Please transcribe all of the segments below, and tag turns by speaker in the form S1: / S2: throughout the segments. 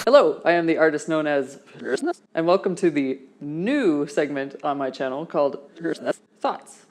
S1: Hello, I am the artist known as DEROSNEC, and welcome to the new segment on my channel called DEROSNEC Thoughts.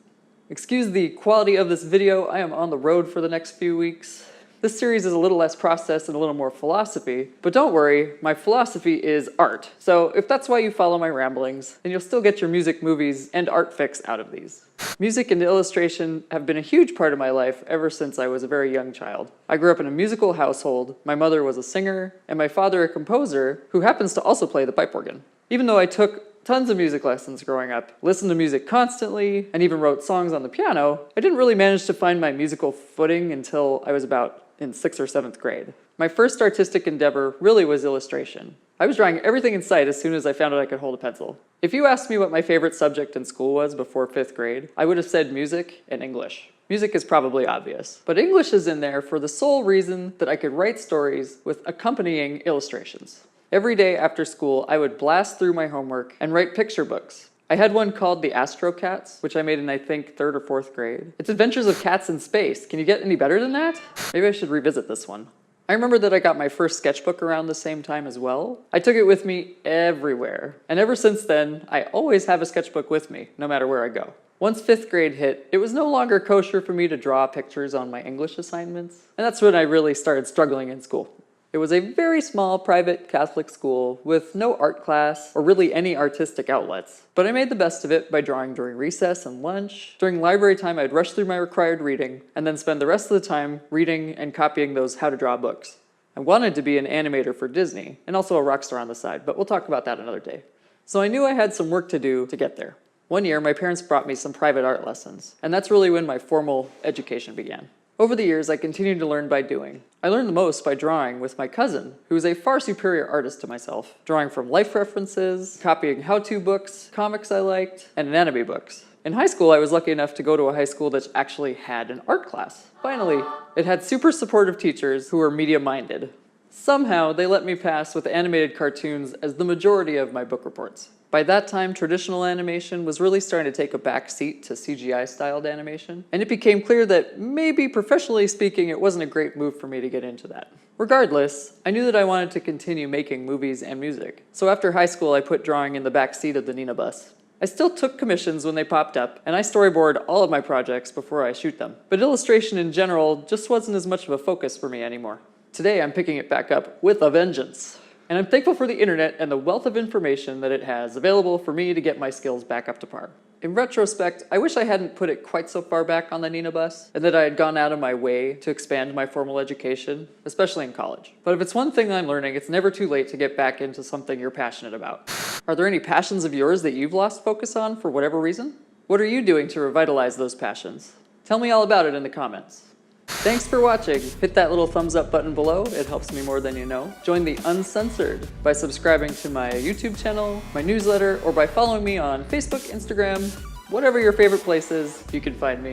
S1: Excuse the quality of this video, I am on the road for the next few weeks. This series is a little less process and a little more philosophy, but don't worry, my philosophy is art. So if that's why you follow my ramblings, then you'll still get your music, movies, and art fix out of these. Music and illustration have been a huge part of my life ever since I was a very young child. I grew up in a musical household, my mother was a singer, and my father a composer who happens to also play the pipe organ. Even though I took tons of music lessons growing up, listened to music constantly, and even wrote songs on the piano, I didn't really manage to find my musical footing until I was about in 6th or 7th grade. My first artistic endeavor really was illustration. I was drawing everything in sight as soon as I found out I could hold a pencil. If you asked me what my favorite subject in school was before 5th grade, I would have said music and English. Music is probably obvious, but English is in there for the sole reason that I could write stories with accompanying illustrations. Every day after school, I would blast through my homework and write picture books. I had one called The Astro Cats, which I made in I think 3rd or 4th grade. It's adventures of cats in space. Can you get any better than that? Maybe I should revisit this one. I remember that I got my first sketchbook around the same time as well. I took it with me everywhere, and ever since then, I always have a sketchbook with me, no matter where I go. Once 5th grade hit, it was no longer kosher for me to draw pictures on my English assignments, and that's when I really started struggling in school. It was a very small private Catholic school with no art class or really any artistic outlets. But I made the best of it by drawing during recess and lunch. During library time, I'd rush through my required reading and then spend the rest of the time reading and copying those how to draw books. I wanted to be an animator for Disney and also a rock star on the side, but we'll talk about that another day. So I knew I had some work to do to get there. One year, my parents brought me some private art lessons, and that's really when my formal education began. Over the years, I continued to learn by doing. I learned the most by drawing with my cousin, who is a far superior artist to myself, drawing from life references, copying how-to books, comics I liked, and anatomy books. In high school, I was lucky enough to go to a high school that actually had an art class. Finally, it had super supportive teachers who were media-minded. Somehow, they let me pass with animated cartoons as the majority of my book reports. By that time, traditional animation was really starting to take a back seat to CGI-styled animation, and it became clear that maybe professionally speaking, it wasn't a great move for me to get into that. Regardless, I knew that I wanted to continue making movies and music, so after high school I put drawing in the back seat of the Nina bus. I still took commissions when they popped up, and I storyboard all of my projects before I shoot them, but illustration in general just wasn't as much of a focus for me anymore. Today I'm picking it back up with a vengeance. And I'm thankful for the internet and the wealth of information that it has available for me to get my skills back up to par. In retrospect, I wish I hadn't put it quite so far back on the Nina bus, and that I had gone out of my way to expand my formal education, especially in college. But if it's one thing I'm learning, it's never too late to get back into something you're passionate about. Are there any passions of yours that you've lost focus on for whatever reason? What are you doing to revitalize those passions? Tell me all about it in the comments. Thanks for watching. Hit that little thumbs up button below, it helps me more than you know. Join the Uncensored by subscribing to my YouTube channel, my newsletter, or by following me on Facebook, Instagram, whatever your favorite place is, you can find me.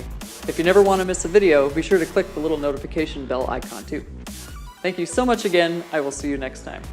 S1: If you never want to miss a video, be sure to click the little notification bell icon too. Thank you so much again, I will see you next time.